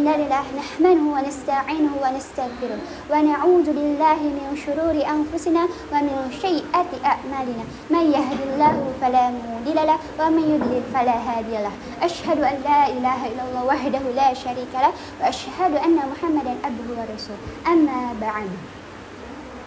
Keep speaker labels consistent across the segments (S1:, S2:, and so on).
S1: Innalillah nahmanuhu wa nasta'inuhu wa nastaghfiruh wa na'udzu billahi min syururi anfusina wa min sayyiati a'malina. May yahdihillahu fala mudilla lahu wa may yudlil fala hadiya lahu. Asyhadu an la ilaha illallah wahdahu la syarika lahu wa asyhadu anna Muhammadan abduhu wa rasuluh. Amma ba'd.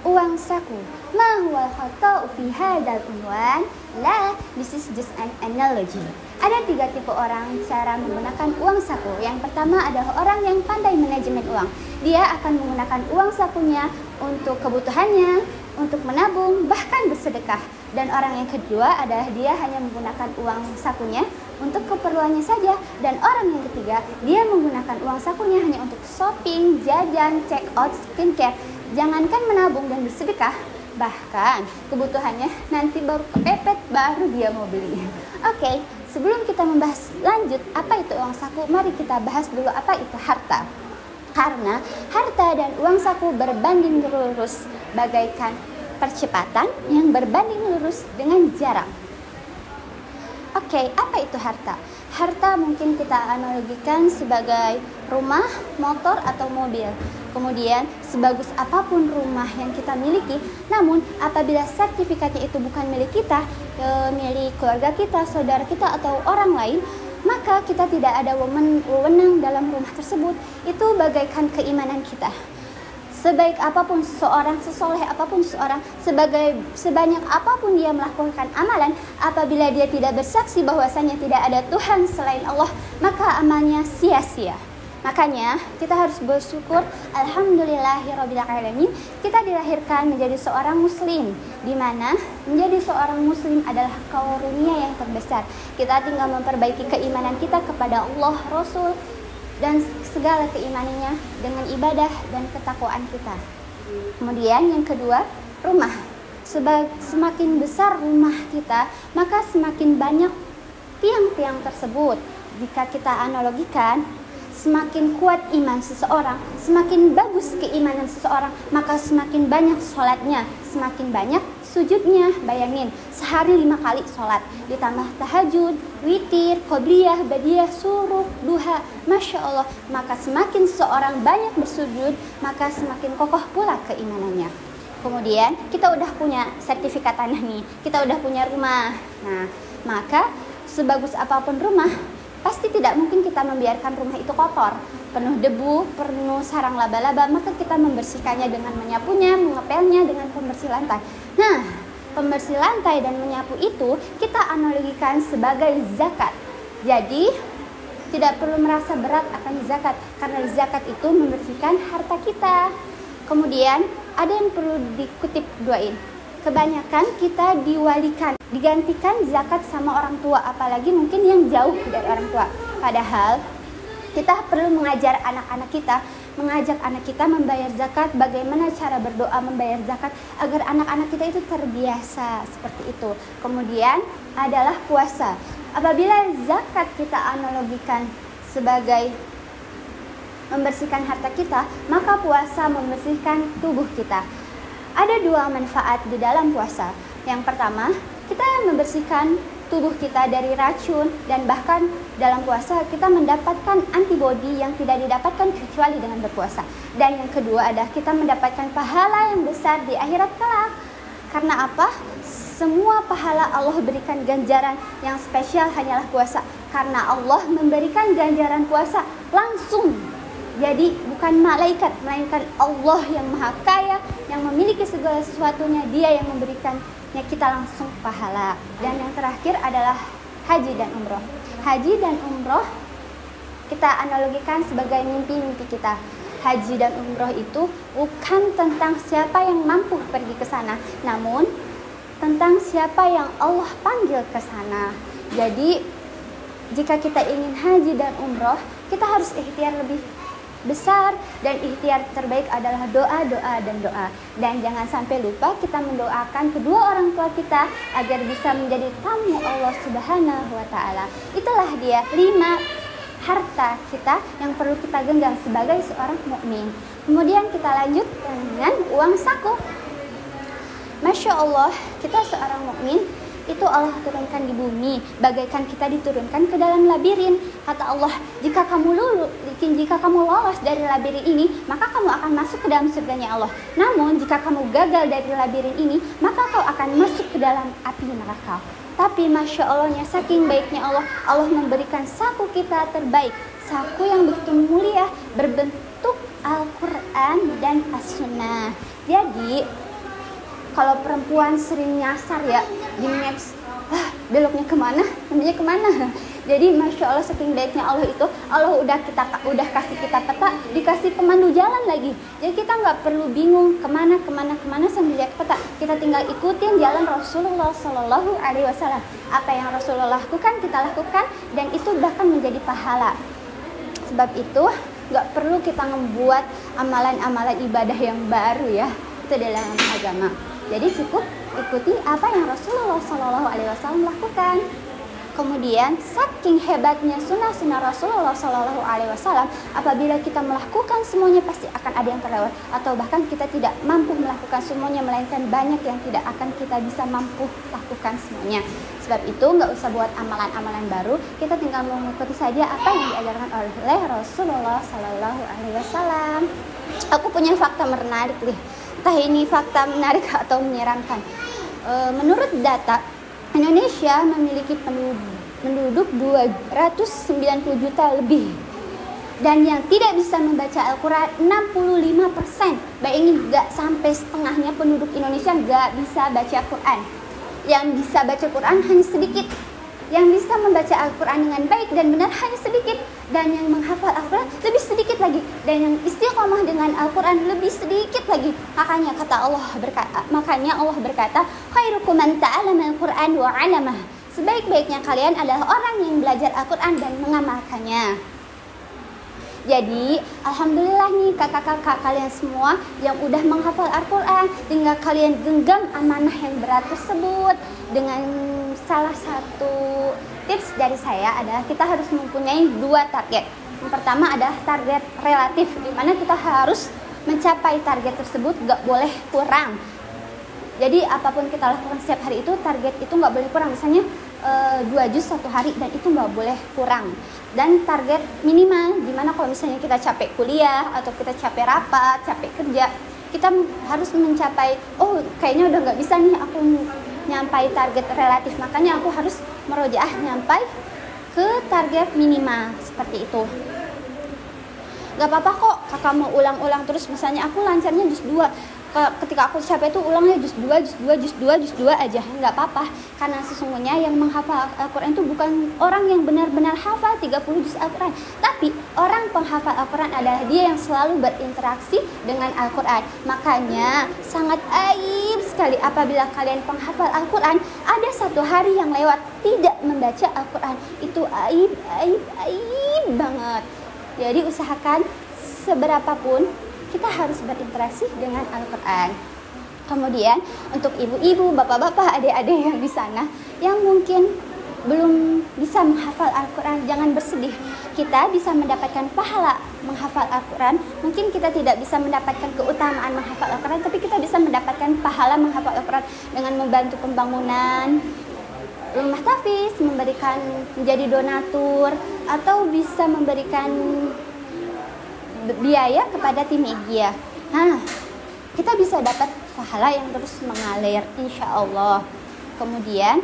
S1: Uang saku. Ma huwa al-khata'u fi hadzal unwan? La, this is just an analogy. Ada 3 tipe orang cara menggunakan uang saku. Yang pertama adalah orang yang pandai manajemen uang. Dia akan menggunakan uang sakunya untuk kebutuhannya, untuk menabung, bahkan bersedekah. Dan orang yang kedua adalah dia hanya menggunakan uang sakunya untuk keperluannya saja. Dan orang yang ketiga, dia menggunakan uang sakunya hanya untuk shopping, jajan, check out, skincare. Jangankan menabung dan bersedekah, bahkan kebutuhannya nanti baru kepepet, baru dia mau beli. Oke, sebelum kita membahas lanjut apa itu uang saku, mari kita bahas dulu apa itu harta. Karena harta dan uang saku berbanding lurus, bagaikan percepatan yang berbanding lurus dengan jarak. Oke, apa itu harta? Harta mungkin kita analogikan sebagai rumah, motor, atau mobil. Kemudian, sebagus apapun rumah yang kita miliki, namun apabila sertifikatnya itu bukan milik kita, milik keluarga kita, saudara kita, atau orang lain, maka kita tidak ada wewenang dalam rumah tersebut. Itu bagaikan keimanan kita. Sebaik apapun seseorang, sesoleh apapun seseorang, sebanyak apapun dia melakukan amalan, apabila dia tidak bersaksi bahwasanya tidak ada Tuhan selain Allah, maka amalnya sia-sia. Makanya kita harus bersyukur, alhamdulillahirrabbilalamin, kita dilahirkan menjadi seorang muslim, di mana menjadi seorang muslim adalah karunia yang terbesar. Kita tinggal memperbaiki keimanan kita kepada Allah, Rasul, dan segala keimanannya dengan ibadah dan ketakwaan kita. Kemudian yang kedua, rumah. Semakin besar rumah kita, maka semakin banyak tiang-tiang tersebut. Jika kita analogikan, semakin kuat iman seseorang, semakin bagus keimanan seseorang, maka semakin banyak sholatnya, semakin banyak sujudnya. Bayangin, sehari 5 kali sholat, ditambah tahajud, witir, qobliyah, badiyah, suruh, duha, Masya Allah. Maka semakin seseorang banyak bersujud, maka semakin kokoh pula keimanannya. Kemudian kita udah punya sertifikat tanah nih, kita udah punya rumah. Nah, maka sebagus apapun rumah, pasti tidak mungkin kita membiarkan rumah itu kotor, penuh debu, penuh sarang laba-laba. Maka kita membersihkannya dengan menyapunya, mengepelnya dengan pembersih lantai. Nah, pembersih lantai dan menyapu itu kita analogikan sebagai zakat. Jadi, tidak perlu merasa berat akan zakat, karena zakat itu membersihkan harta kita. Kemudian, ada yang perlu dikutip doain. Kebanyakan kita diwalikan, digantikan zakat sama orang tua, apalagi mungkin yang jauh dari orang tua. Padahal kita perlu mengajar anak-anak kita, mengajak anak kita membayar zakat, bagaimana cara berdoa membayar zakat, agar anak-anak kita itu terbiasa seperti itu. Kemudian adalah puasa. Apabila zakat kita analogikan sebagai membersihkan harta kita, maka puasa membersihkan tubuh kita. Ada 2 manfaat di dalam puasa. Yang pertama, kita membersihkan tubuh kita dari racun, dan bahkan dalam puasa kita mendapatkan antibodi yang tidak didapatkan kecuali dengan berpuasa. Dan yang kedua adalah kita mendapatkan pahala yang besar di akhirat kelak. Karena apa? Semua pahala Allah berikan ganjaran, yang spesial hanyalah puasa. Karena Allah memberikan ganjaran puasa langsung. Jadi bukan malaikat, melainkan Allah yang maha kaya, yang memiliki segala sesuatunya, dia yang memberikannya kita langsung pahala. Dan yang terakhir adalah haji dan umroh. Haji dan umroh kita analogikan sebagai mimpi-mimpi kita. Haji dan umroh itu bukan tentang siapa yang mampu pergi ke sana, namun tentang siapa yang Allah panggil ke sana. Jadi jika kita ingin haji dan umroh, kita harus ikhtiar lebih besar, dan ikhtiar terbaik adalah doa, doa, dan doa. Dan jangan sampai lupa kita mendoakan kedua orang tua kita agar bisa menjadi tamu Allah Subhanahu wa Ta'ala. Itulah dia 5 harta kita yang perlu kita genggam sebagai seorang mukmin. Kemudian kita lanjut dengan uang saku. Masya Allah, kita seorang mukmin itu Allah turunkan di bumi, bagaikan kita diturunkan ke dalam labirin. Kata Allah, jika kamu lolos dari labirin ini, maka kamu akan masuk ke dalam surganya Allah. Namun jika kamu gagal dari labirin ini, maka kau akan masuk ke dalam api neraka. Tapi Masya Allahnya, saking baiknya Allah, Allah memberikan saku kita terbaik, saku yang begitu mulia, berbentuk Al-Quran dan As-Sunnah. Jadi kalau perempuan sering nyasar ya di maps, beloknya kemana, namanya kemana. Jadi Masya Allah, saking baiknya Allah itu, Allah udah kasih kita peta, dikasih pemandu jalan lagi. Jadi kita nggak perlu bingung kemana sambil lihat peta. Kita tinggal ikutin jalan Rasulullah Shallallahu Alaihi Wasallam. Apa yang Rasulullah lakukan kita lakukan, dan itu bahkan menjadi pahala. Sebab itu nggak perlu kita membuat amalan-amalan ibadah yang baru ya, itu dalam agama. Jadi cukup ikuti apa yang Rasulullah Shallallahu Alaihi Wasallam lakukan. Kemudian saking hebatnya sunnah-sunnah Rasulullah Shallallahu Alaihi Wasallam, apabila kita melakukan semuanya pasti akan ada yang terlewat, atau bahkan kita tidak mampu melakukan semuanya, melainkan banyak yang tidak akan kita bisa mampu lakukan semuanya. Sebab itu nggak usah buat amalan-amalan baru, kita tinggal mengikuti saja apa yang diajarkan oleh Rasulullah Shallallahu Alaihi Wasallam. Aku punya fakta menarik nih, entah ini fakta menarik atau menyeramkan. Menurut data, Indonesia memiliki penduduk 290 juta lebih, dan yang tidak bisa membaca Al-Quran 65%. Bayangin, gak sampai setengahnya penduduk Indonesia gak bisa baca Quran. Yang bisa baca Quran hanya sedikit, yang bisa membaca Al-Quran dengan baik dan benar hanya sedikit, dan yang menghafal Al-Quran lebih sedikit lagi, dan yang istiqomah dengan Al-Quran lebih sedikit lagi. Makanya Allah berkata, khairukum man ta'allama Al-Quran wa 'allamah. Sebaik-baiknya kalian adalah orang yang belajar Al-Quran dan mengamalkannya. Jadi alhamdulillah nih kakak-kakak kalian semua yang udah menghafal Al-Quran, tinggal kalian genggam amanah yang berat tersebut. Dengan salah satu tips dari saya adalah kita harus mempunyai 2 target. Yang pertama adalah target relatif, di mana kita harus mencapai target tersebut, gak boleh kurang. Jadi apapun kita lakukan setiap hari itu, target itu gak boleh kurang. Misalnya 2 juz 1 hari, dan itu gak boleh kurang. Dan target minimal, dimana kalau misalnya kita capek kuliah atau kita capek rapat, capek kerja, kita harus mencapai, oh kayaknya udah gak bisa nih aku nyampai target relatif, makanya aku harus merojaah nyampai ke target minimal, seperti itu. Gak apa-apa kok kakak mau ulang-ulang terus, misalnya aku lancarnya juz 2, ketika aku capek itu ulangnya juz 2 aja, nggak apa-apa. Karena sesungguhnya yang menghafal Al-Quran itu bukan orang yang benar-benar hafal 30 juz Al-Quran, tapi orang penghafal Al-Quran adalah dia yang selalu berinteraksi dengan Al-Quran. Makanya sangat aib sekali apabila kalian penghafal Al-Quran ada 1 hari yang lewat tidak membaca Al-Quran. Itu aib banget. Jadi usahakan seberapapun kita harus berinteraksi dengan Al-Quran. Kemudian untuk ibu-ibu, bapak-bapak, adik-adik yang di sana yang mungkin belum bisa menghafal Al-Quran, jangan bersedih. Kita bisa mendapatkan pahala menghafal Al-Quran. Mungkin kita tidak bisa mendapatkan keutamaan menghafal Al-Quran, tapi kita bisa mendapatkan pahala menghafal Al-Quran dengan membantu pembangunan rumah tahfiz, memberikan menjadi donatur, atau bisa memberikan biaya kepada tim Igia. Kita bisa dapat pahala yang terus mengalir, insya Allah. Kemudian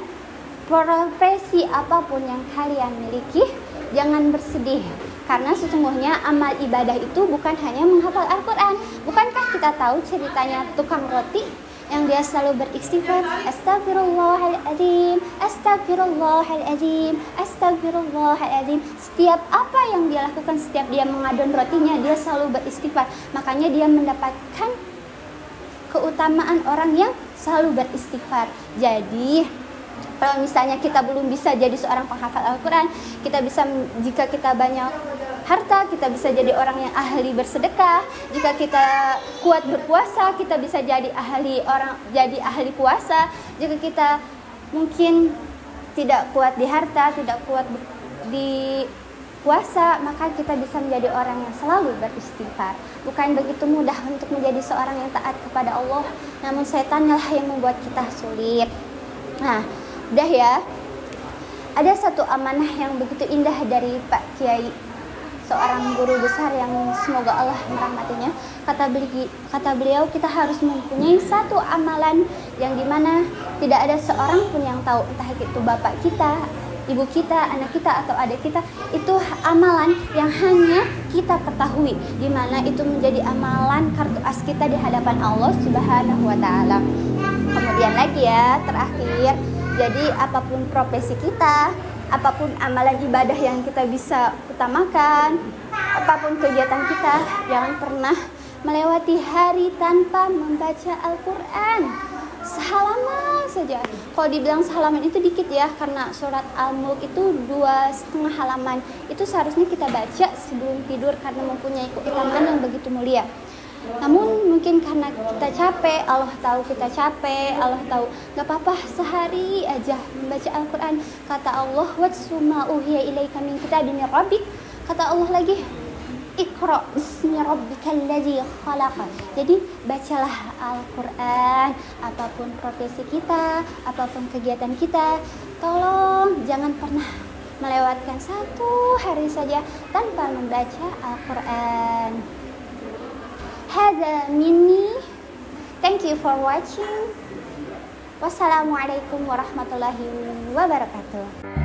S1: profesi apapun yang kalian miliki, jangan bersedih, karena sesungguhnya amal ibadah itu bukan hanya menghafal Al-Quran. Bukankah kita tahu ceritanya tukang roti yang dia selalu beristighfar, astagfirullahaladzim, astagfirullahaladzim, astagfirullahaladzim. Setiap apa yang dia lakukan, setiap dia mengadon rotinya, dia selalu beristighfar. Makanya dia mendapatkan keutamaan orang yang selalu beristighfar. Jadi kalau misalnya kita belum bisa jadi seorang penghafal Al-Quran, kita bisa, jika kita banyak harta, kita bisa jadi orang yang ahli bersedekah. Jika kita kuat berpuasa, kita bisa jadi ahli puasa. Jika kita mungkin tidak kuat di harta, tidak kuat di puasa, maka kita bisa menjadi orang yang selalu beristighfar. Bukan begitu mudah untuk menjadi seorang yang taat kepada Allah, namun setanlah yang membuat kita sulit. Nah, Udah ya. Ada satu amanah yang begitu indah dari Pak Kiai, seorang guru besar yang semoga Allah merahmatinya. Kata beliau, kita harus mempunyai satu amalan yang dimana tidak ada seorang pun yang tahu, entah itu bapak kita, ibu kita, anak kita, atau adik kita. Itu amalan yang hanya kita ketahui, dimana itu menjadi amalan kartu as kita di hadapan Allah Subhanahu wa Ta'ala. Kemudian lagi ya, terakhir, jadi apapun profesi kita, apapun amalan ibadah yang kita bisa utamakan, apapun kegiatan kita, jangan pernah melewati hari tanpa membaca Al-Quran. Sehalaman saja. Kalau dibilang sehalaman itu dikit ya, karena surat Al-Mulk itu 2,5 halaman. Itu seharusnya kita baca sebelum tidur karena mempunyai keutamaan yang begitu mulia. Namun mungkin karena kita capek, Allah tahu kita capek, Allah tahu gak apa-apa sehari aja membaca Al-Quran. Kata Allah, "Watsu ma uhiya ilaika min kitabin rabbik." Kata Allah lagi, "Iqra bismi rabbikal ladzi khalaq." Jadi bacalah Al-Quran, apapun profesi kita, apapun kegiatan kita. Tolong jangan pernah melewatkan satu hari saja tanpa membaca Al-Quran. Hadza minni. Thank you for watching. Wassalamualaikum warahmatullahi wabarakatuh.